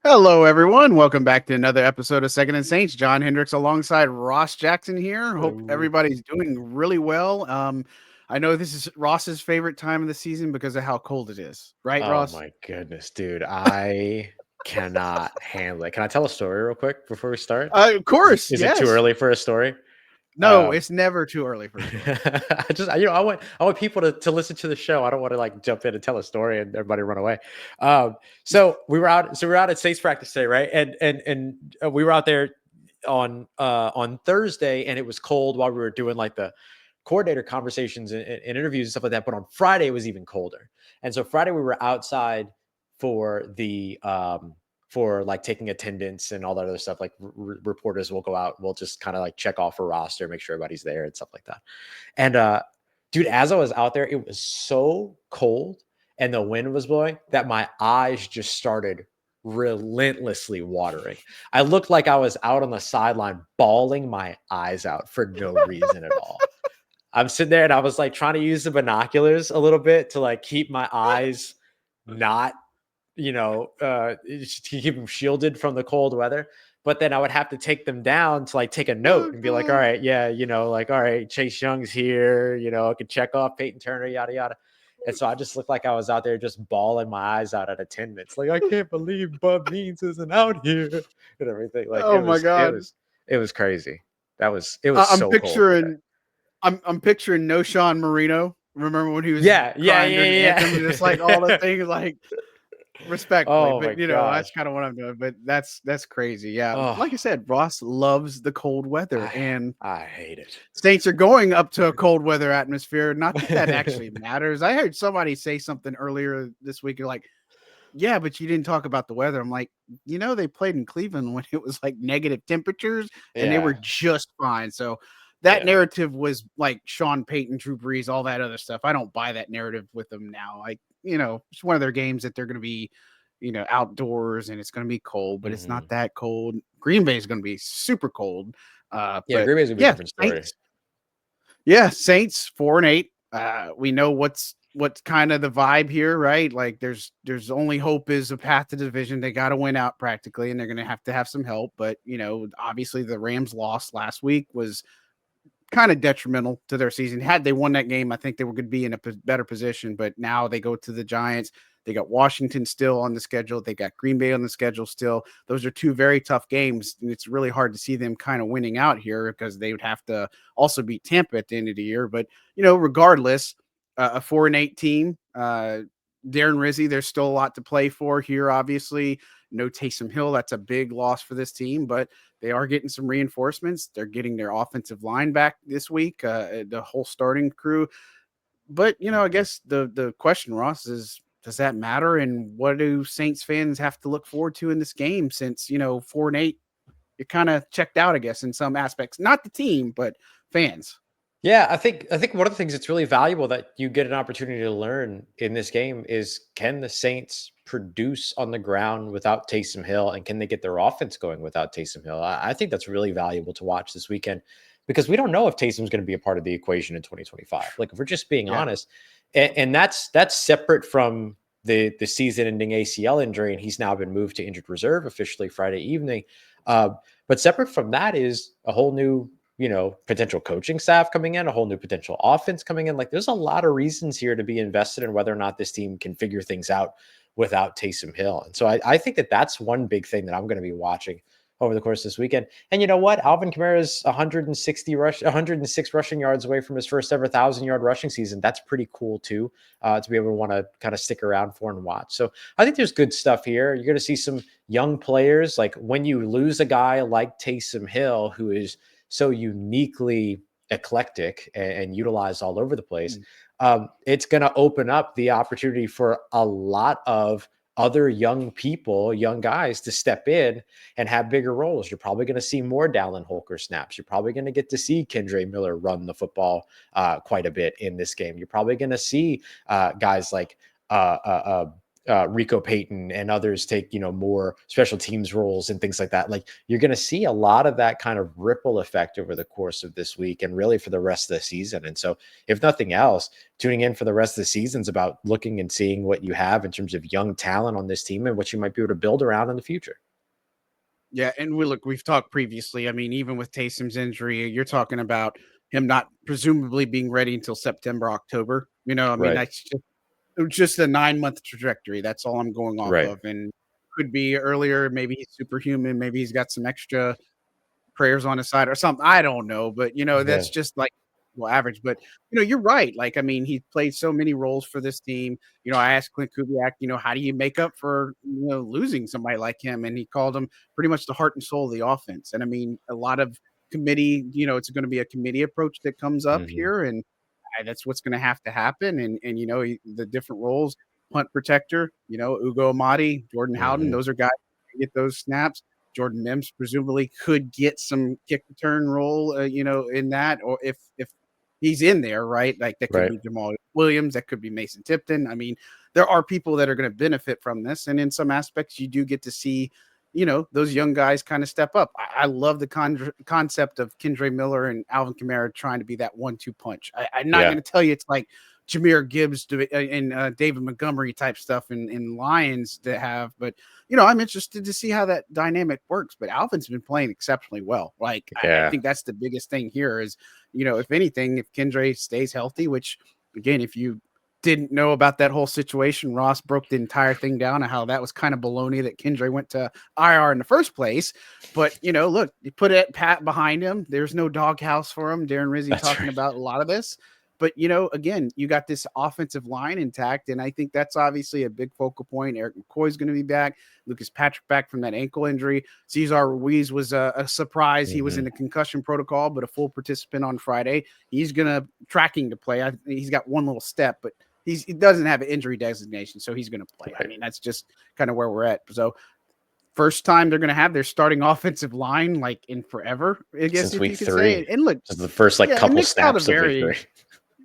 Hello, everyone. Welcome back to another episode of Second and Saints. John Hendricks alongside Ross Jackson here. Hope everybody's doing really well. I know this is Ross's favorite time of the season because of how cold it is, right, Oh Ross? my goodness, dude. I cannot handle it. Can I tell a story real quick before we start? Of course, Is it too yes. early for a story? No, it's never too early for a story. I want people to listen to the show. I don't want to like jump in and tell a story and everybody run away. So we were out at Saints practice today, right? And we were out there on Thursday, and it was cold while we were doing like the coordinator conversations and interviews and stuff like that. But on Friday, it was even colder. And so Friday we were outside for the for like taking attendance and all that other stuff. Like reporters will go out, we'll just kind of like check off a roster, make sure everybody's there and stuff like that. And dude, as I was out there, it was so cold and the wind was blowing that my eyes just started relentlessly watering. I looked like I was out on the sideline bawling my eyes out for no reason at all. I'm sitting there and I was like trying to use the binoculars a little bit to like keep my eyes not, to keep them shielded from the cold weather. But then I would have to take them down to like take a note and be like, all right, yeah, like, all right, Chase Young's here, I could check off Peyton Turner, yada, yada. And so I just looked like I was out there just bawling my eyes out at attendance. Like, I can't believe Bub Means isn't out here and everything. Like Oh my God. it was crazy. It was I'm so picturing, cold. I'm picturing No Sean Marino. Remember when he was Yeah. crying during the anthem, just like all the things like respectfully, Oh my but gosh. that's kind of what I'm doing. But that's crazy. Yeah. Oh, Like I said, Ross loves the cold weather, and I hate it. Saints are going up to a cold weather atmosphere. Not that actually matters. I heard somebody say something earlier this week, like, yeah, but you didn't talk about the weather. I'm like, they played in Cleveland when it was like negative temperatures and they were just fine. So that narrative was like Sean Payton, Drew Brees, all that other stuff. I don't buy that narrative with them now. Like, it's one of their games that they're going to be, outdoors and it's going to be cold, but it's not that cold. Green Bay is going to be super cold. Yeah, but Green Bay's gonna be a different story. Saints 4-8. We know what's kind of the vibe here, right? Like there's only hope is a path to the division. They got to win out practically, and they're going to have some help. But obviously the Rams loss last week was kind of detrimental to their season. Had they won that game, I think they were going to be in a better position. But now they go to the Giants. They got Washington still on the schedule. They got Green Bay on the schedule still. Those are two very tough games. And it's really hard to see them kind of winning out here because they would have to also beat Tampa at the end of the year. But, regardless, a 4-8 team, Darren Rizzi, there's still a lot to play for here, obviously. No Taysom Hill. That's a big loss for this team, but they are getting some reinforcements. They're getting their offensive line back this week, the whole starting crew. But, I guess the question, Ross, is does that matter? And what do Saints fans have to look forward to in this game since, 4-8, you're kind of checked out, I guess, in some aspects, not the team, but fans. Yeah, I think one of the things that's really valuable that you get an opportunity to learn in this game is, can the Saints produce on the ground without Taysom Hill, and can they get their offense going without Taysom Hill? I think that's really valuable to watch this weekend because we don't know if Taysom's going to be a part of the equation in 2025. Like, if we're just being honest, and that's separate from the season-ending ACL injury, and he's now been moved to injured reserve officially Friday evening. But separate from that is a whole new potential coaching staff coming in, a whole new potential offense coming in. Like, there's a lot of reasons here to be invested in whether or not this team can figure things out without Taysom Hill. And so I think that that's one big thing that I'm going to be watching over the course of this weekend. And you know what? Alvin Kamara's 106 rushing yards away from his first ever 1,000-yard rushing season. That's pretty cool too, to be able to want to kind of stick around for and watch. So I think there's good stuff here. You're going to see some young players. Like, when you lose a guy like Taysom Hill, who is so uniquely eclectic and utilized all over the place, it's going to open up the opportunity for a lot of other young people, young guys to step in and have bigger roles. You're probably going to see more Dallin Holker snaps. You're probably going to get to see Kendre Miller run the football quite a bit in this game. You're probably going to see guys like Rico Payton and others take, more special teams roles and things like that. Like, you're going to see a lot of that kind of ripple effect over the course of this week and really for the rest of the season. And so, if nothing else, tuning in for the rest of the season is about looking and seeing what you have in terms of young talent on this team and what you might be able to build around in the future. Yeah, and we've talked previously. I mean, even with Taysom's injury, you're talking about him not presumably being ready until September, October. I mean, Right. that's just a 9-month trajectory. That's all I'm going off Right. of. And could be earlier. Maybe he's superhuman. Maybe he's got some extra prayers on his side or something. I don't know. But, Yeah. that's just like average. But, you're right. Like, I mean, he played so many roles for this team. I asked Clint Kubiak, how do you make up for, losing somebody like him? And he called him pretty much the heart and soul of the offense. And I mean, a lot of committee, it's going to be a committee approach that comes up Mm-hmm. here. And that's what's going to have to happen. And the different roles, punt protector, Ugo Amadi, Jordan Howden, Mm-hmm. those are guys who get those snaps. Jordan Mims presumably could get some kick return role, in that, or if he's in there, right? Like that could Right. be Jamal Williams, that could be Mason Tipton. I mean, there are people that are going to benefit from this, and in some aspects, you do get to see, those young guys kind of step up. I love the concept of Kendre Miller and Alvin Kamara trying to be that 1-2 punch. I'm not Yeah. going to tell you it's like Jahmyr Gibbs and David Montgomery type stuff in Lions that have, but I'm interested to see how that dynamic works. But Alvin's been playing exceptionally well. Like I Yeah. think that's the biggest thing here is, if anything, if Kendre stays healthy, which again, if you didn't know about that whole situation, Ross broke the entire thing down and how that was kind of baloney that Kendre went to IR in the first place. But look, you put it Pat behind him. There's no doghouse for him. Darren Rizzi That's talking right. about a lot of this. But again, you got this offensive line intact, and I think that's obviously a big focal point. Eric McCoy's going to be back. Lucas Patrick back from that ankle injury. Cesar Ruiz was a surprise. He was in Mm-hmm. the concussion protocol, but a full participant on Friday. He's going to tracking to play. He's got one little step, but he doesn't have an injury designation, so he's going to play. I Right. mean, that's just kind of where we're at. So first time they're going to have their starting offensive line like in forever, I guess, Since if week you could say it. 3, And look, just the first yeah, and couple Nick snaps of week 3. Saldiveri.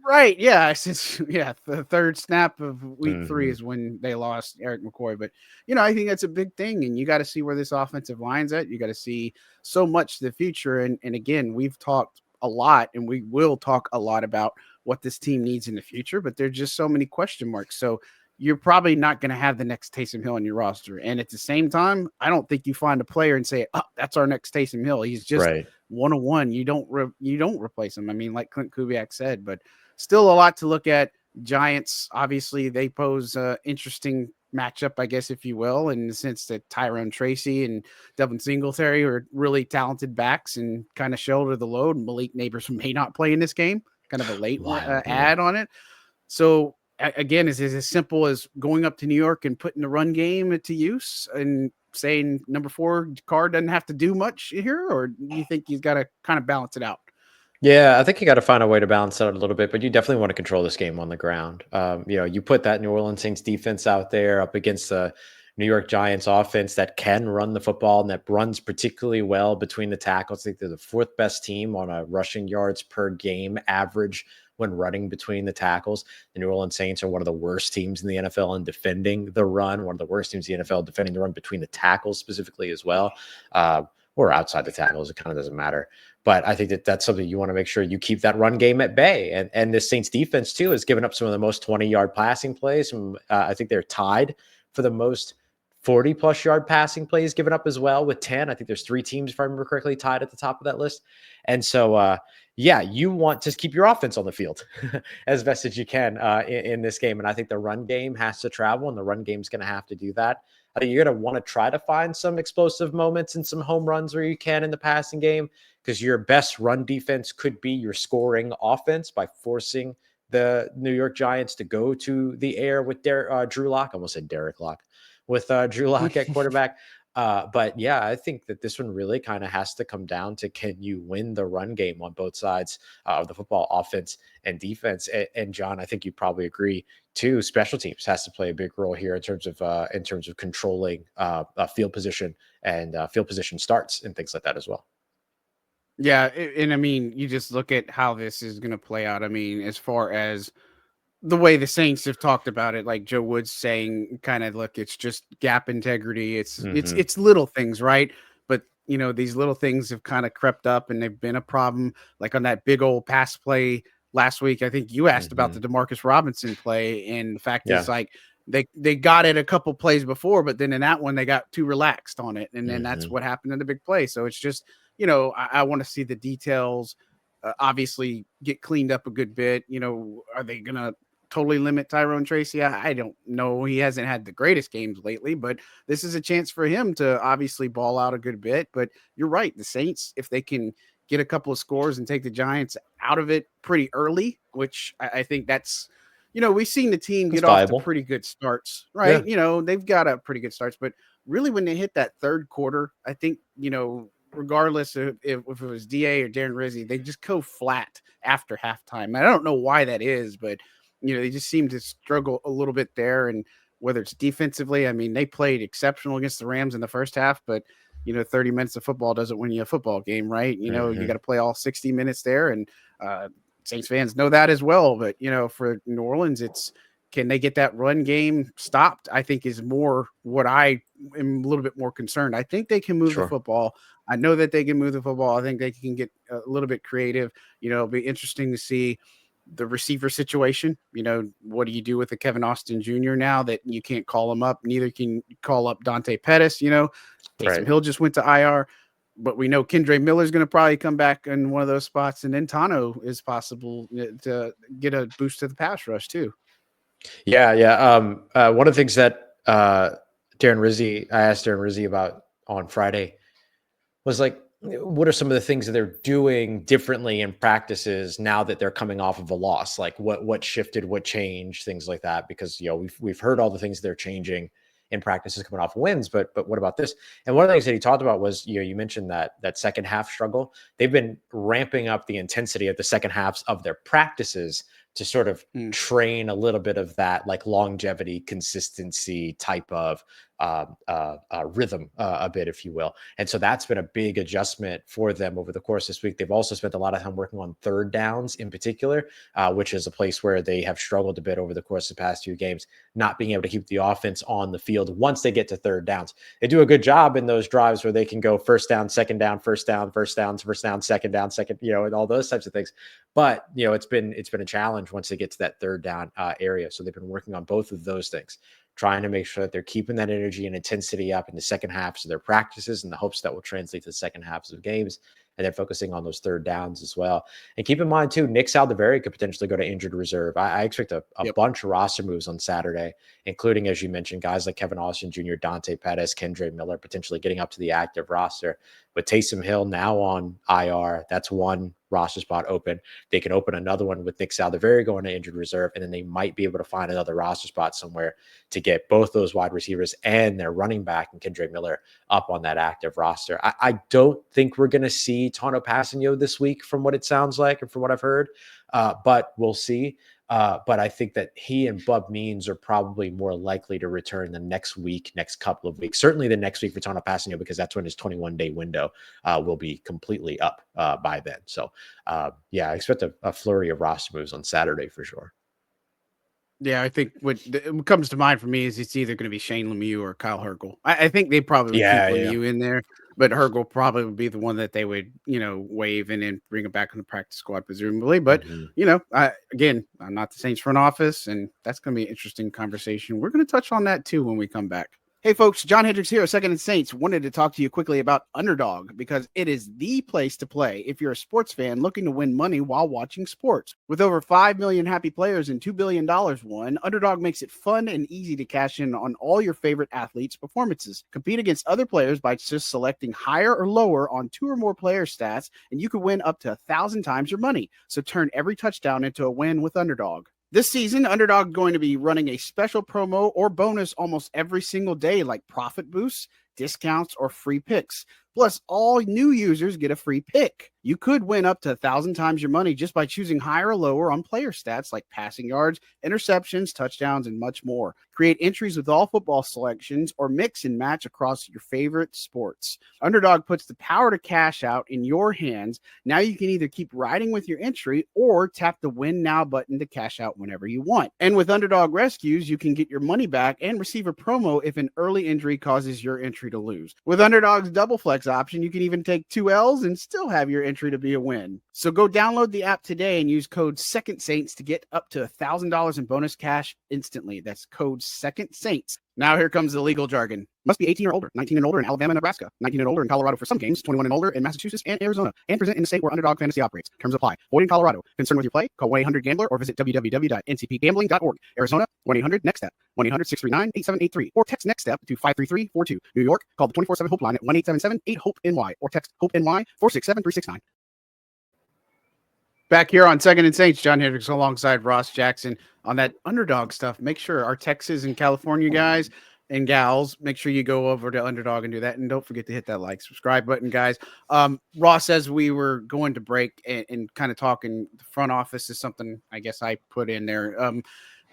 Right, yeah, since the third snap of week 3 Mm-hmm. is when they lost Eric McCoy, but, I think that's a big thing, and you gotta see where this offensive line's at, you gotta see so much to the future, and again, we've talked a lot, and we will talk a lot about what this team needs in the future, but there's just so many question marks, so you're probably not gonna have the next Taysom Hill on your roster, and at the same time, I don't think you find a player and say, "Oh, that's our next Taysom Hill." He's just Right. 101. You don't replace him. I mean, like Clint Kubiak said, but still a lot to look at. Giants, obviously, they pose an interesting matchup, I guess, if you will, in the sense that Tyrone Tracy and Devin Singletary are really talented backs and kind of shoulder the load. And Malik Neighbors may not play in this game, kind of a late Wild, man. add on it. So, again, is it as simple as going up to New York and putting the run game to use and saying number 4 Carr doesn't have to do much here? Or do you think he's got to kind of balance it out? Yeah, I think you got to find a way to balance it out a little bit, but you definitely want to control this game on the ground. You put that New Orleans Saints defense out there up against the New York Giants offense that can run the football and that runs particularly well between the tackles. I think they're the 4th best team on a rushing yards per game average when running between the tackles. The New Orleans Saints are one of the worst teams in the NFL in defending the run, one of the worst teams in the NFL defending the run between the tackles specifically as well, or outside the tackles. It kind of doesn't matter. But I think that that's something you want to make sure you keep that run game at bay. And the Saints defense, too, has given up some of the most 20-yard passing plays. I think they're tied for the most 40-plus yard passing plays given up as well with 10. I think there's 3 teams, if I remember correctly, tied at the top of that list. And so, you want to keep your offense on the field as best as you can in this game. And I think the run game has to travel, and the run game's going to have to do that. I think you're going to want to try to find some explosive moments and some home runs where you can in the passing game, because your best run defense could be your scoring offense by forcing the New York Giants to go to the air with Drew Lock. I almost said Derek Lock with Drew Lock at quarterback. But yeah, I think that this one really kind of has to come down to, can you win the run game on both sides of the football, offense and defense? And John, I think you probably agree too. Special teams has to play a big role here in terms of controlling field position and field position starts and things like that as well. Yeah, and I mean, you just look at how this is going to play out. I mean, as far as the way the Saints have talked about it, like Joe Woods saying, kind of, look, it's just gap integrity. It's little things, right? But these little things have kind of crept up, and they've been a problem. Like on that big old pass play last week, I think you asked about the Demarcus Robinson play, and the fact is, like, they got it a couple plays before, but then in that one they got too relaxed on it, and then that's what happened in the big play. So it's just, I want to see the details. Obviously, get cleaned up a good bit. Are they gonna totally limit Tyrone Tracy? I don't know. He hasn't had the greatest games lately, but this is a chance for him to obviously ball out a good bit. But you're right. The Saints, if they can get a couple of scores and take the Giants out of it pretty early, which I think that's, we've seen the team get off to pretty good starts, right? Yeah. They've got a pretty good starts, but really when they hit that third quarter, I think, regardless of if it was DA or Darren Rizzi, they just go flat after halftime. I don't know why that is, but they just seem to struggle a little bit there. And whether it's defensively, I mean, they played exceptional against the Rams in the first half, but 30 minutes of football doesn't win you a football game, right? You got to play all 60 minutes there. And Saints fans know that as well. But, for New Orleans, can they get that run game stopped? I think is more what I am a little bit more concerned. I think they can move the football. I know that they can move the football. I think they can get a little bit creative. It'll be interesting to see the receiver situation. What do you do with the Kevin Austin Jr. now that you can't call him up? Neither can you call up Dante Pettis. Taysom Hill just went to IR, but we know Kendre Miller is going to probably come back in one of those spots, and then Tano is possible to get a boost to the pass rush too. Yeah. One of the things that I asked Darren Rizzi about on Friday was like, what are some of the things that they're doing differently in practices now that they're coming off of a loss? Like what shifted, what changed, things like that. Because we've heard all the things they're changing in practices coming off wins, but what about this? And one of the things that he talked about was, you mentioned that second half struggle. They've been ramping up the intensity of the second halves of their practices to sort of train a little bit of that, like longevity, consistency type of rhythm, a bit, if you will. And so that's been a big adjustment for them over the course of this week. They've also spent a lot of time working on third downs in particular, which is a place where they have struggled a bit over the course of the past few games, not being able to keep the offense on the field once they get to third downs. They do a good job in those drives where they can go first down, second down, first down, second down, second, and all those types of things. But, it's been a challenge once they get to that third down area. So they've been working on both of those things, trying to make sure that they're keeping that energy and intensity up in the second halves of their practices in the hopes that will translate to the second halves of games. And then focusing on those third downs as well. And keep in mind, too, Nick Saldiveri could potentially go to injured reserve. I expect a bunch of roster moves on Saturday, including, as you mentioned, guys like Kevin Austin Jr., Dante Pettis, Kendre Miller potentially getting up to the active roster. With Taysom Hill now on IR, that's one roster spot open. They can open another one with Nick Saldiveri going to injured reserve, and then they might be able to find another roster spot somewhere to get both those wide receivers and their running back and Kendre Miller up on that active roster. I don't think we're going to see Tano Passanio this week from what it sounds like and from what I've heard, but we'll see. But I think that he and Bub Means are probably more likely to return the next couple of weeks. Certainly the next week for Tano Passanio, because that's when his 21-day window will be completely up by then. So, I expect a flurry of roster moves on Saturday for sure. Yeah, I think what comes to mind for me is it's either going to be Shane Lemieux or Kyle Hergel. I think they probably would keep Lemieux in there, but Hergel probably would be the one that they would, waive and then bring him back on the practice squad, presumably. But, again, I'm not the Saints front office, and that's going to be an interesting conversation. We're going to touch on that, too, when we come back. Hey, folks, John Hendricks here, Second and Saints. Wanted to talk to you quickly about Underdog because it is the place to play if you're a sports fan looking to win money while watching sports. With over 5 million happy players and $2 billion won, Underdog makes it fun and easy to cash in on all your favorite athletes' performances. Compete against other players by just selecting higher or lower on 2 or more player stats, and you could win up to 1,000 times your money. So turn every touchdown into a win with Underdog. This season, Underdog is going to be running a special promo or bonus almost every single day, like profit boosts, discounts or free picks. Plus, all new users get a free pick. You could win up to 1,000 times your money just by choosing higher or lower on player stats like passing yards, interceptions, touchdowns, and much more. Create entries with all football selections or mix and match across your favorite sports. Underdog puts the power to cash out in your hands. Now you can either keep riding with your entry or tap the win now button to cash out whenever you want. And with Underdog Rescues, you can get your money back and receive a promo if an early injury causes your entry to lose. With Underdog's double flex option, you can even take 2 L's and still have your entry to be a win. So go download the app today and use code Second Saints to get up to $1,000 in bonus cash instantly. That's code Second Saints. Now here comes the legal jargon. Must be 18 or older, 19 and older in Alabama and Nebraska, 19 and older in Colorado for some games, 21 and older in Massachusetts and Arizona, and present in the state where Underdog Fantasy operates. Terms apply. Void in Colorado. Concerned with your play? Call 1-800-GAMBLER or visit www.ncpgambling.org. Arizona, 1-800-NEXT-STEP, 1-800-639-8783, or text NEXT STEP to 53342. New York, call the 24/7 Hope line at 1-877-8-HOPE-NY or text HOPE-NY 467-369. Back here on Second and Saints, John Hendricks alongside Ross Jackson on that Underdog stuff. Make sure our Texas and California guys and gals, make sure you go over to Underdog and do that. And don't forget to hit that like, subscribe button, guys. Ross says we were going to break and kind of talking the front office is something I guess I put in there.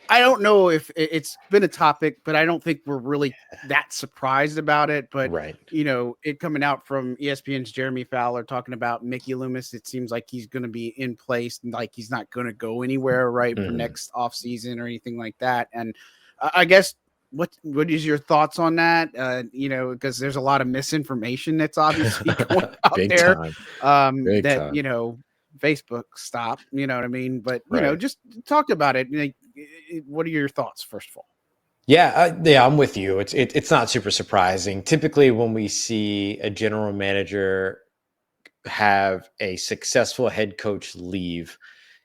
I don't know if it's been a topic, but I don't think we're really that surprised about it. But, you know, it coming out from ESPN's Jeremy Fowler talking about Mickey Loomis, it seems like he's going to be in place and like he's not going to go anywhere, right, for next offseason or anything like that. And I guess what is your thoughts on that? You know, because there's a lot of misinformation that's obviously going out there that, you know, Facebook stop, you know what I mean? But, you know, just talk about it. Like, what are your thoughts, first of all? Yeah, I'm with you. It's not super surprising. Typically, when we see a general manager have a successful head coach leave,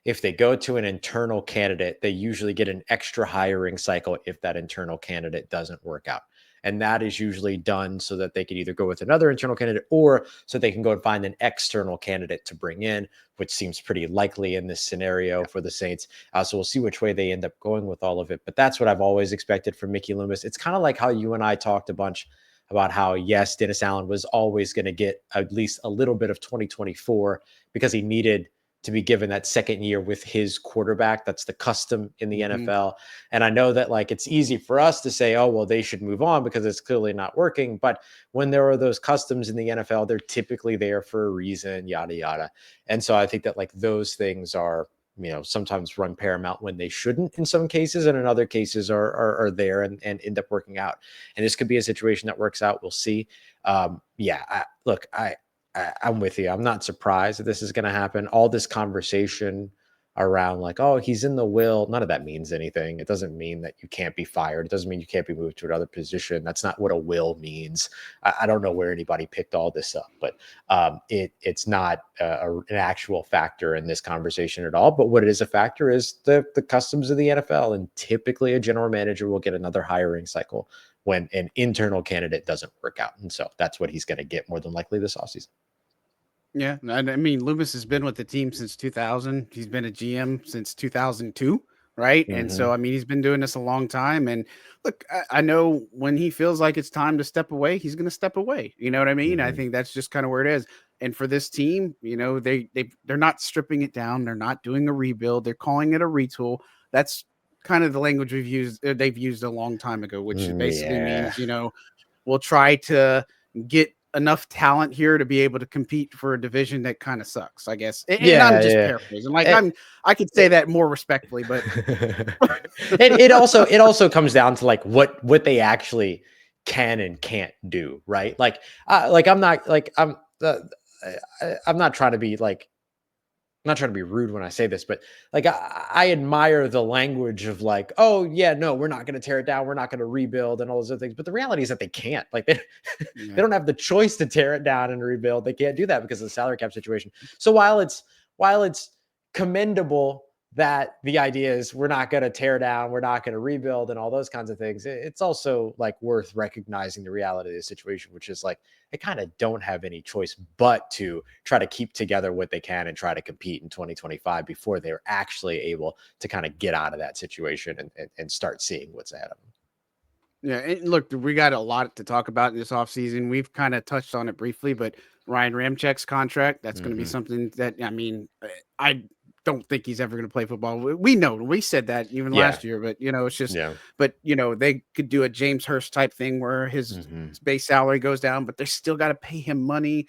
if they go to an internal candidate, they usually get an extra hiring cycle if that internal candidate doesn't work out. And that is usually done so that they can either go with another internal candidate or so they can go and find an external candidate to bring in, which seems pretty likely in this scenario for the Saints. So we'll see which way they end up going with all of it. But that's what I've always expected from Mickey Loomis. It's kind of like how you and I talked a bunch about how, yes, Dennis Allen was always going to get at least a little bit of 2024 because he needed to be given that second year with his quarterback. That's the custom in the NFL. And I know that like, it's easy for us to say, oh, well, they should move on because it's clearly not working. But when there are those customs in the NFL, they're typically there for a reason, yada, yada. And so I think that like those things are, you know, sometimes run paramount when they shouldn't in some cases, and in other cases are there and end up working out. And this could be a situation that works out. We'll see. I'm with you. I'm not surprised that this is going to happen. All this conversation around like, oh, he's in the will. None of that means anything. It doesn't mean that you can't be fired. It doesn't mean you can't be moved to another position. That's not what a will means. I don't know where anybody picked all this up, but it's not an actual factor in this conversation at all. But what it is a factor is the customs of the NFL. And typically a general manager will get another hiring cycle when an internal candidate doesn't work out. And so that's what he's going to get more than likely this offseason. Yeah. I mean, Loomis has been with the team since 2000. He's been a GM since 2002. Right. And so, I mean, he's been doing this a long time. And look, I know when he feels like it's time to step away, he's going to step away. You know what I mean? I think that's just kind of where it is. And for this team, you know, they're not stripping it down. They're not doing a rebuild. They're calling it a retool. That's kind of the language they've used a long time ago, which basically means, you know, we'll try to get enough talent here to be able to compete for a division that kind of sucks, I guess. And I'm just paraphrasing. Like I could say that more respectfully, but it also comes down to like what they actually can and can't do, right? I'm not trying to be like, I'm not trying to be rude when I say this, but like I admire the language of like, oh yeah, no, we're not going to tear it down, we're not going to rebuild and all those other things. But the reality is that they can't. Like they don't have the choice to tear it down and rebuild. They can't do that because of the salary cap situation. So while it's commendable that the idea is we're not going to tear down, we're not going to rebuild and all those kinds of things, it's also like worth recognizing the reality of the situation, which is like they kind of don't have any choice but to try to keep together what they can and try to compete in 2025 before they're actually able to kind of get out of that situation and start seeing what's ahead of them. Yeah, and look, we got a lot to talk about in this offseason. We've kind of touched on it briefly, but Ryan Ramchek's contract, that's going to be Hmm. something that, I mean, I don't think he's ever going to play football. We know, we said that even Yeah. last year, but, it's just, Yeah. but, they could do a James Hurst type thing where his Hmm. base salary goes down, but they still got to pay him money.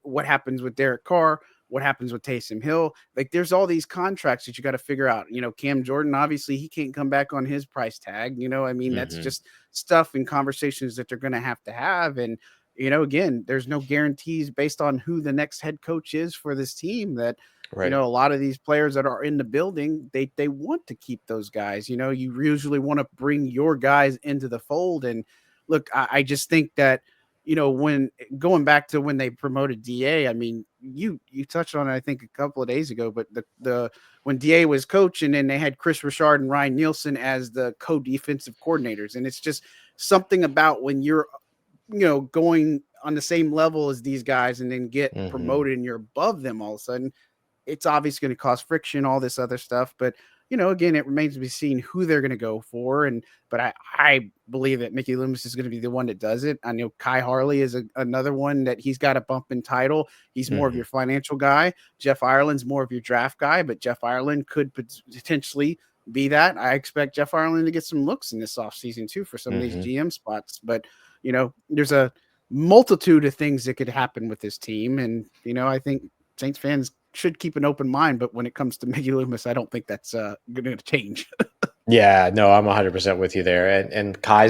What happens with Derek Carr? What happens with Taysom Hill? Like, there's all these contracts that you got to figure out. Cam Jordan, obviously, he can't come back on his price tag. I mean, that's Hmm. just stuff and conversations that they're going to have. And, again, there's no guarantees based on who the next head coach is for this team that, Right. a lot of these players that are in the building, they want to keep those guys. You usually want to bring your guys into the fold. And look, I just think that, when going back to when they promoted DA, I mean, you touched on it, I think, a couple of days ago, but the when DA was coach, and then they had Chris Richard and Ryan Nielsen as the co-defensive coordinators. And it's just something about when you're, going on the same level as these guys and then get Hmm. promoted and you're above them all of a sudden, it's obviously going to cause friction, all this other stuff. But again, it remains to be seen who they're going to go for. But I believe that Mickey Loomis is going to be the one that does it. I know Kai Harley is another one that he's got a bump in title. He's more of Hmm. your financial guy. Jeff Ireland's more of your draft guy, but Jeff Ireland could potentially be that. I expect Jeff Ireland to get some looks in this offseason too for some of these Hmm. GM spots. But there's a multitude of things that could happen with this team, and I think Saints fans should keep an open mind, but when it comes to Mickey Loomis, I don't think that's going to change. Yeah, no, I'm 100% with you there. And Kai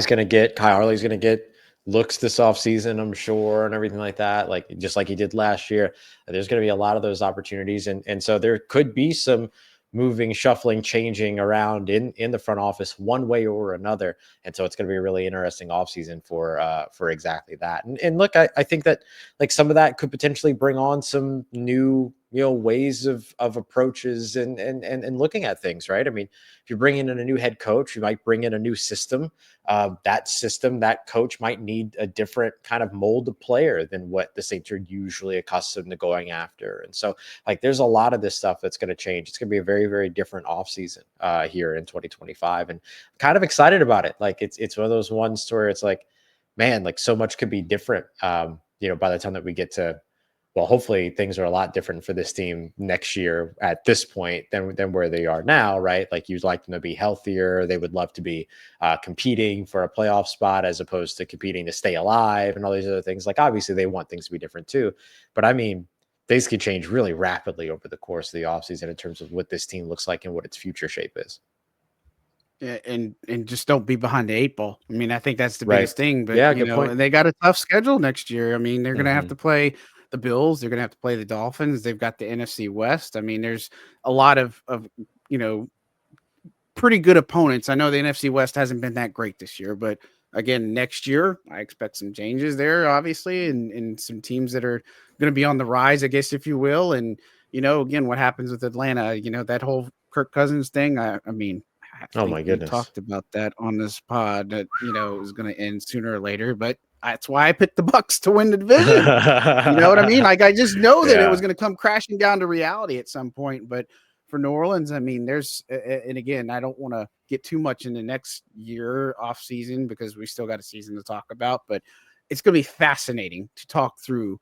Harley's gonna get looks this offseason, I'm sure, and everything like that. Like just like he did last year. There's gonna be a lot of those opportunities. And so there could be some moving, shuffling, changing around in the front office one way or another. And so it's gonna be a really interesting offseason for exactly that. And look, I think that like some of that could potentially bring on some new ways of approaches and looking at things, right? I mean, if you're bringing in a new head coach, you might bring in a new system. That coach might need a different kind of mold of player than what the Saints are usually accustomed to going after. And so, like, there's a lot of this stuff that's going to change. It's going to be a very, very different offseason here in 2025. And I'm kind of excited about it. Like, it's one of those ones where it's like, man, like so much could be different, by the time that we get to, well, hopefully things are a lot different for this team next year at this point than where they are now, right? Like you'd like them to be healthier. They would love to be competing for a playoff spot as opposed to competing to stay alive and all these other things. Like obviously they want things to be different too. But I mean, things could change really rapidly over the course of the offseason in terms of what this team looks like and what its future shape is. Yeah, and just don't be behind the 8 ball. I mean, I think that's the Right. biggest thing. But Yeah, good point. and they got a tough schedule next year. I mean, they're going to have Hmm. to play the Bills. They're going to have to play the Dolphins. They've got the NFC West. I mean, there's a lot of you know pretty good opponents. I know the NFC West hasn't been that great this year, but again, next year I expect some changes there, obviously, and some teams that are going to be on the rise, I guess, if you will. And again, what happens with Atlanta? That whole Kirk Cousins thing. I mean, I Oh think my we goodness. talked about that on this pod that it was going to end sooner or later, but that's why I picked the Bucks to win the division. You know what I mean? Like I just know that it was Yeah. going to come crashing down to reality at some point. But for New Orleans, I mean, and again, I don't want to get too much in the next year off season because we still got a season to talk about. But it's going to be fascinating to talk through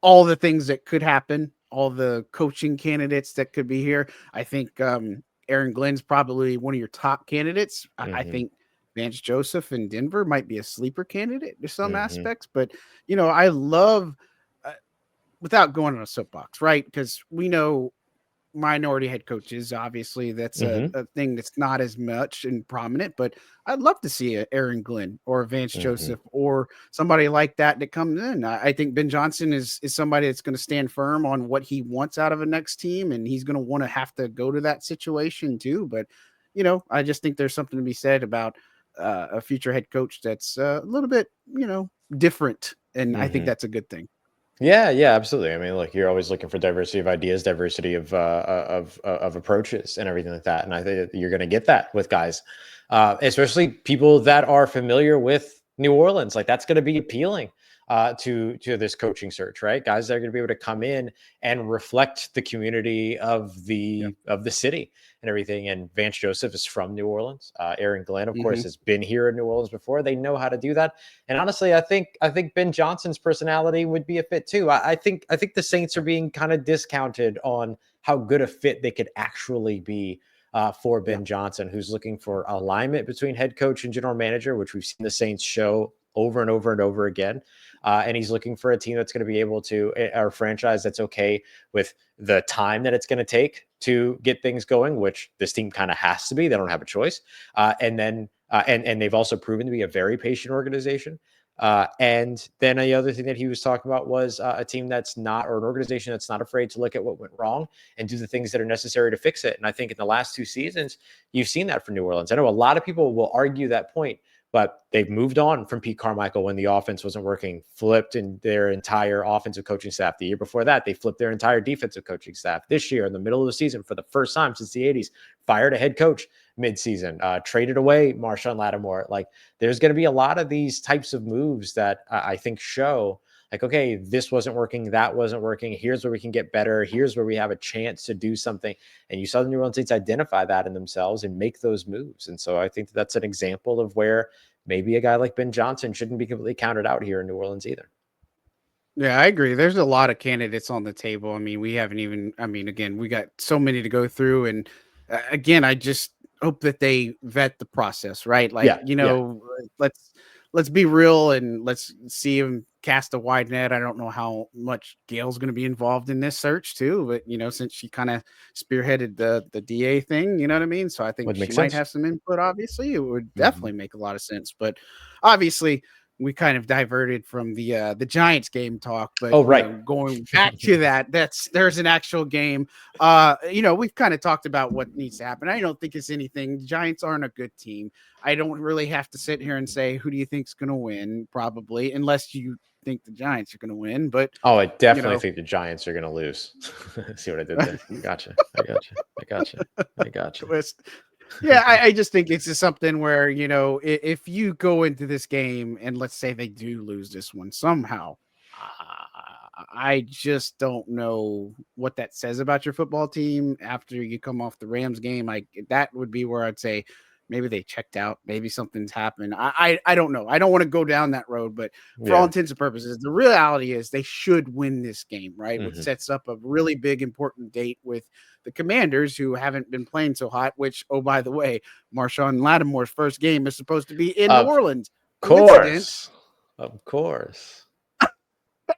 all the things that could happen, all the coaching candidates that could be here. I think Aaron Glenn's probably one of your top candidates. I Hmm. think Vance Joseph in Denver might be a sleeper candidate to some Hmm. aspects, but I love uh, without going on a soapbox, right? Because we know minority head coaches, obviously, that's Hmm. a thing that's not as much and prominent, but I'd love to see a Aaron Glenn or a Vance Hmm. Joseph or somebody like that comes in. I think Ben Johnson is somebody that's going to stand firm on what he wants out of a next team, and he's going to want to have to go to that situation too. But I just think there's something to be said about a future head coach that's a little bit different, and I think Hmm. that's a good thing. Yeah, yeah, absolutely. I mean, look, you're always looking for diversity of ideas, diversity of approaches, and everything like that. And I think that you're going to get that with guys, especially people that are familiar with New Orleans. Like that's going to be appealing. to this coaching search, right? Guys that are going to be able to come in and reflect the community of the city and everything. And Vance Joseph is from New Orleans. Aaron Glenn, of course, has been here in New Orleans before. They know how to do that. And honestly, I think Ben Johnson's personality would be a fit too. I think the Saints are being kind of discounted on how good a fit they could actually be for Ben Johnson, who's looking for alignment between head coach and general manager, which we've seen the Saints show over and over and over again. And he's looking for a team that's going to be able to, or a franchise that's okay with the time that it's going to take to get things going, which this team kind of has to be. They don't have a choice. And they've also proven to be a very patient organization. And then the other thing that he was talking about was a team that's not, or an organization that's not afraid to look at what went wrong and do the things that are necessary to fix it. And I think in the last 2 seasons, you've seen that from New Orleans. I know a lot of people will argue that point, but they've moved on from Pete Carmichael when the offense wasn't working, flipped in their entire offensive coaching staff. The year before that, they flipped their entire defensive coaching staff. This year, in the middle of the season, for the first time since the 80s, fired a head coach mid-season, traded away Marshawn Lattimore. Like, there's going to be a lot of these types of moves that I think show, like, okay, this wasn't working, that wasn't working. Here's where we can get better. Here's where we have a chance to do something. And you saw the New Orleans Saints identify that in themselves and make those moves. And so I think that's an example of where maybe a guy like Ben Johnson shouldn't be completely counted out here in New Orleans either. Yeah, I agree. There's a lot of candidates on the table. I mean, we haven't even, I mean, again, we got so many to go through. And again, I just hope that they vet the process, right? Like, let's be real and let's see him cast a wide net. I don't know how much Gail's going to be involved in this search too, but since she kind of spearheaded the DA thing, you know what I mean? So I think she might have some input. Obviously, it would definitely make a lot of sense, but obviously we kind of diverted from the Giants game talk, but going back to that, there's an actual game. We've kind of talked about what needs to happen. I don't think it's anything. The Giants aren't a good team. I don't really have to sit here and say, who do you think's going to win? Probably, unless you think the Giants are going to win. But I definitely think the Giants are going to lose. See what I did there? Gotcha. I gotcha. Twist. Yeah, I just think it's just something where, if you go into this game and let's say they do lose this one somehow, I just don't know what that says about your football team after you come off the Rams game. That would be where I'd say maybe they checked out. Maybe something's happened. I don't know. I don't want to go down that road, but for all intents and purposes, the reality is they should win this game, right? Which sets up a really big, important date with the Commanders, who haven't been playing so hot, which, oh, by the way, Marshawn Lattimore's first game is supposed to be in New Orleans. Of course.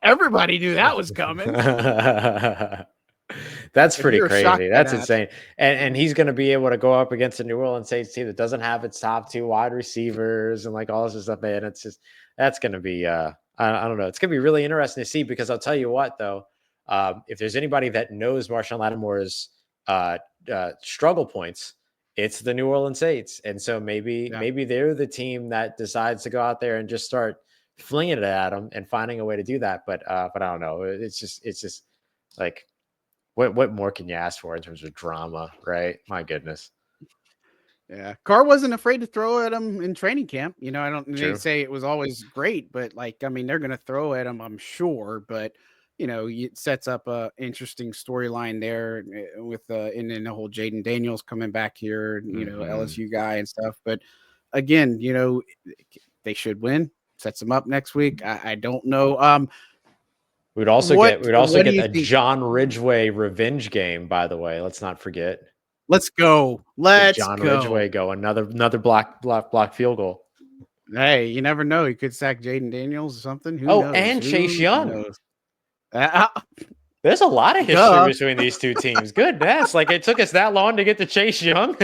Everybody knew that was coming. That's pretty crazy. That's insane. And he's going to be able to go up against a New Orleans Saints team that doesn't have its top 2 wide receivers and like all this stuff. And it's just, that's going to be, I don't know. It's going to be really interesting to see, because I'll tell you what, though, if there's anybody that knows Marshawn Lattimore's struggle points, it's the New Orleans Saints. And so maybe they're the team that decides to go out there and just start flinging it at them and finding a way to do that. But I don't know. It's just like, what more can you ask for in terms of drama, right? My goodness. Yeah, Carr wasn't afraid to throw at him in training camp. I don't. They say it was always great, but they're going to throw at him, I'm sure. But it sets up a interesting storyline there with and then the whole Jaden Daniels coming back here, LSU guy and stuff. But again, they should win. Sets them up next week. I don't know. We'd also get a John Ridgeway revenge game, by the way. Let's not forget. Let's go. John Ridgeway go another block field goal. Hey, you never know. He could sack Jaden Daniels or something. Who knows? And Chase Young. There's a lot of history between these two teams. Goodness, like it took us that long to get to Chase Young.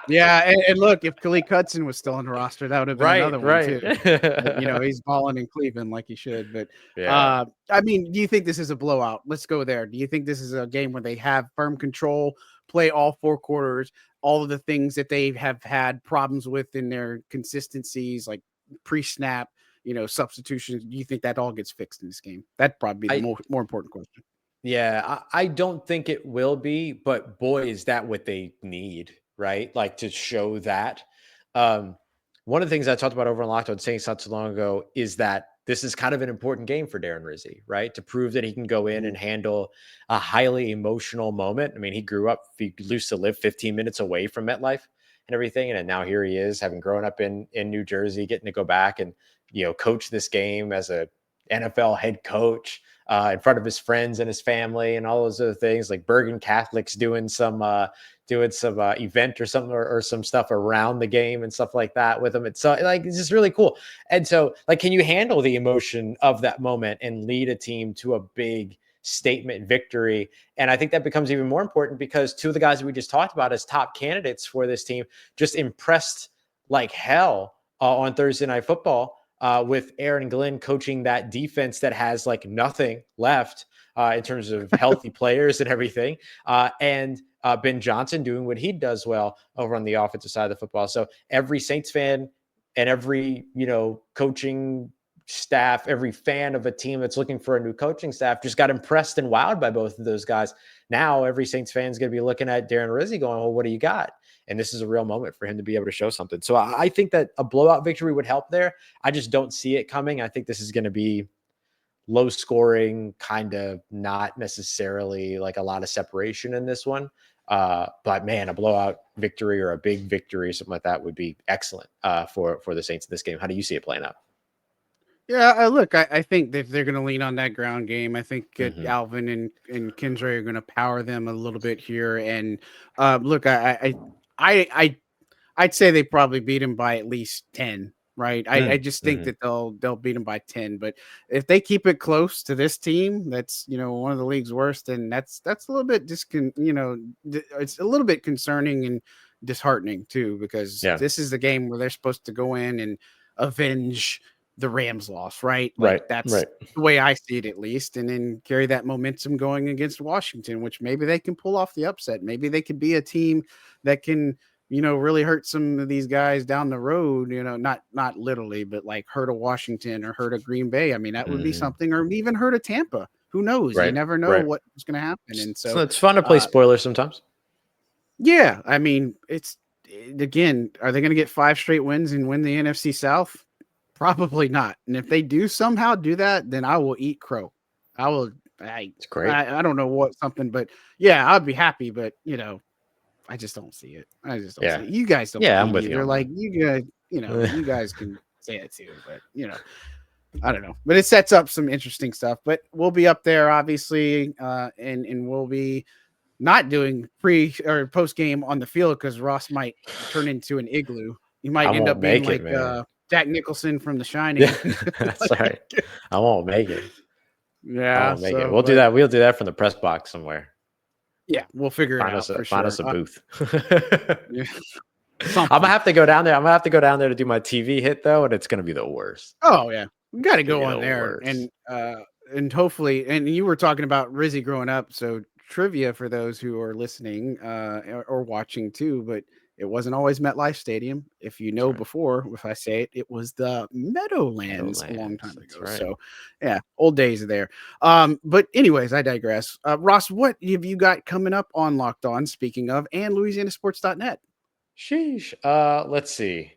Yeah, and look, if Khalil Hudson was still on the roster, that would have been another one too. But, he's balling in Cleveland like he should. But I mean, do you think this is a blowout? Let's go there. Do you think this is a game where they have firm control, play all 4 quarters, all of the things that they have had problems with in their consistencies, like pre-snap? Substitutions. Do you think that all gets fixed in this game? That'd probably be the more important question. Yeah, I don't think it will be, but boy, is that what they need, right? Like to show that. one of the things I talked about over on Locked On Saints not too long ago is that this is kind of an important game for Darren Rizzi, right? To prove that he can go in and handle a highly emotional moment. I mean, he grew up, he used to live 15 minutes away from MetLife and everything. And now here he is, having grown up in New Jersey, getting to go back and, coach this game as a NFL head coach in front of his friends and his family and all those other things, like Bergen Catholics doing some event or something or some stuff around the game and stuff like that with him. It's it's just really cool. And so can you handle the emotion of that moment and lead a team to a big statement victory? And I think that becomes even more important because two of the guys that we just talked about as top candidates for this team just impressed like hell on Thursday Night Football with Aaron Glenn coaching that defense that has like nothing left in terms of healthy players and everything. And Ben Johnson doing what he does well over on the offensive side of the football. So every Saints fan and every, coaching staff, every fan of a team that's looking for a new coaching staff just got impressed and wowed by both of those guys. Now every Saints fan is going to be looking at Darren Rizzi going, well, what do you got? And this is a real moment for him to be able to show something. So I think that a blowout victory would help there. I just don't see it coming. I think this is going to be low scoring, kind of not necessarily like a lot of separation in this one. But man, a blowout victory or a big victory or something like that would be excellent for the Saints in this game. How do you see it playing out? Yeah, look, I think that they're going to lean on that ground game. I think Alvin and Kendra are going to power them a little bit here. And look, I'd say they probably beat him by at least 10. Right. I just think that they'll beat them by 10. But if they keep it close to this team, that's one of the league's worst, and that's a little bit it's a little bit concerning and disheartening too, because this is the game where they're supposed to go in and avenge the Rams loss, right? Like that's the way I see it, at least, and then carry that momentum going against Washington, which maybe they can pull off the upset. Maybe they could be a team that can, really hurt some of these guys down the road, not literally, but like hurt a Washington or hurt a Green Bay. I mean, that would be something, or even hurt a Tampa. Who knows? You never know what's going to happen. And so it's fun to play spoilers sometimes. Yeah. I mean, again, are they going to get 5 straight wins and win the NFC South? Probably not. And if they do somehow do that, then I will eat crow. It's great. I don't know what something, but yeah, I'd be happy, but I just don't see it. I just don't see it. You guys don't. Yeah, I'm with you. They're like, you guys, you guys can say it too, but I don't know. But it sets up some interesting stuff. But we'll be up there, obviously, and we'll be not doing pre or post game on the field because Ross might turn into an igloo. You might end up being like Jack Nicholson from The Shining. That's right. I won't make it. Yeah, We'll do that. We'll do that from the press box somewhere. Yeah, we'll figure it out. Find us a booth. I'm gonna have to go down there. I'm gonna have to go down there to do my TV hit though, and it's gonna be the worst. Oh yeah, we got to go on there, and hopefully. And you were talking about Rizzi growing up, so trivia for those who are listening or watching too. But it wasn't always MetLife Stadium. If you know before, if I say it, it was the Meadowlands a long time ago. Right. So yeah, old days there. But anyways, I digress. Ross, what have you got coming up on Locked On, speaking of, and LouisianaSports.net? Sheesh. Let's see.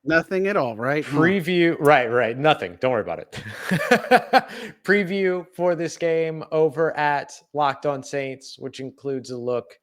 Nothing at all, right? Preview. Right. Nothing. Don't worry about it. Preview for this game over at Locked On Saints, which includes a look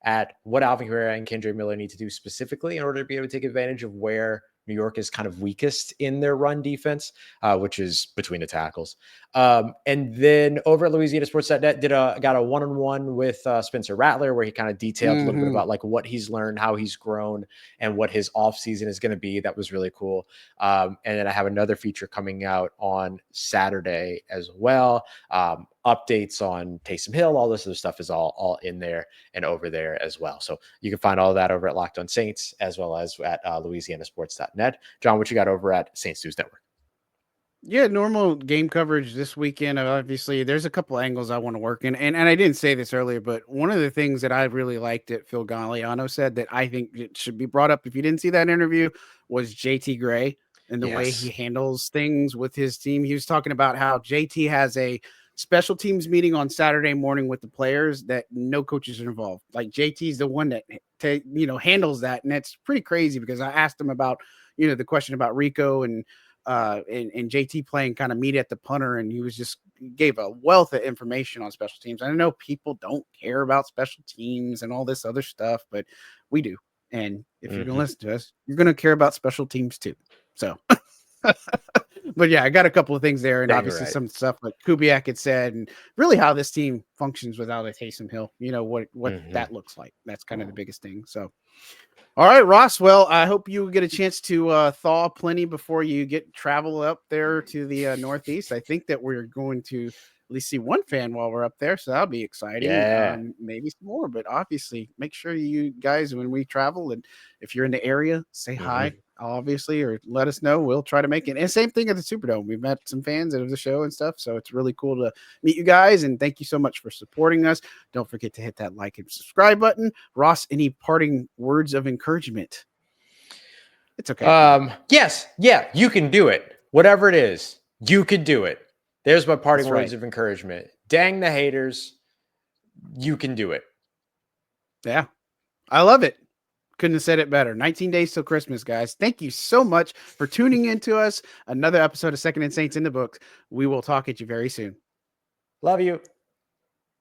at what Alvin Kamara and Kendre Miller need to do specifically in order to be able to take advantage of where New York is kind of weakest in their run defense, which is between the tackles. And then over at LouisianaSports.net got a one-on-one with Spencer Rattler, where he kind of detailed a little bit about like what he's learned, how he's grown, and what his offseason is going to be. That was really cool. And then I have another feature coming out on Saturday as well. Updates on Taysom Hill, all this other stuff is all in there and over there as well. So you can find all of that over at Locked On Saints as well as at LouisianaSports.net. John, what you got over at Saints News Network? Yeah, normal game coverage this weekend. Obviously, there's a couple angles I want to work in. And I didn't say this earlier, but one of the things that I really liked that Phil Galliano said that I think it should be brought up if you didn't see that interview was JT Gray and the way he handles things with his team. He was talking about how JT has a special teams meeting on Saturday morning with the players that no coaches are involved. Like JT's the one that handles that. And it's pretty crazy because I asked him about, the question about Rico and JT playing kind of meat at the punter, and he gave a wealth of information on special teams. I know people don't care about special teams and all this other stuff, but we do. And if you're going to listen to us, you're going to care about special teams too. So, but yeah, I got a couple of things there, and obviously some stuff like Kubiak had said, and really how this team functions without a Taysom Hill. What that looks like. That's kind of the biggest thing. So, all right, Ross. Well, I hope you get a chance to thaw plenty before you travel up there to the Northeast. I think that we're going to at least see one fan while we're up there, so that'll be exciting. Yeah. Maybe some more, but obviously, make sure you guys, when we travel, and if you're in the area, say hi, obviously, or let us know. We'll try to make it. And same thing at the Superdome. We've met some fans of the show and stuff, so it's really cool to meet you guys. And thank you so much for supporting us. Don't forget to hit that like and subscribe button. Ross, any parting words of encouragement? It's okay. Yes. Yeah, you can do it. Whatever it is, you can do it. There's my parting words of encouragement. Dang the haters. You can do it. Yeah. I love it. Couldn't have said it better. 19 days till Christmas, guys. Thank you so much for tuning in to us. Another episode of Second and Saints in the books. We will talk at you very soon. Love you.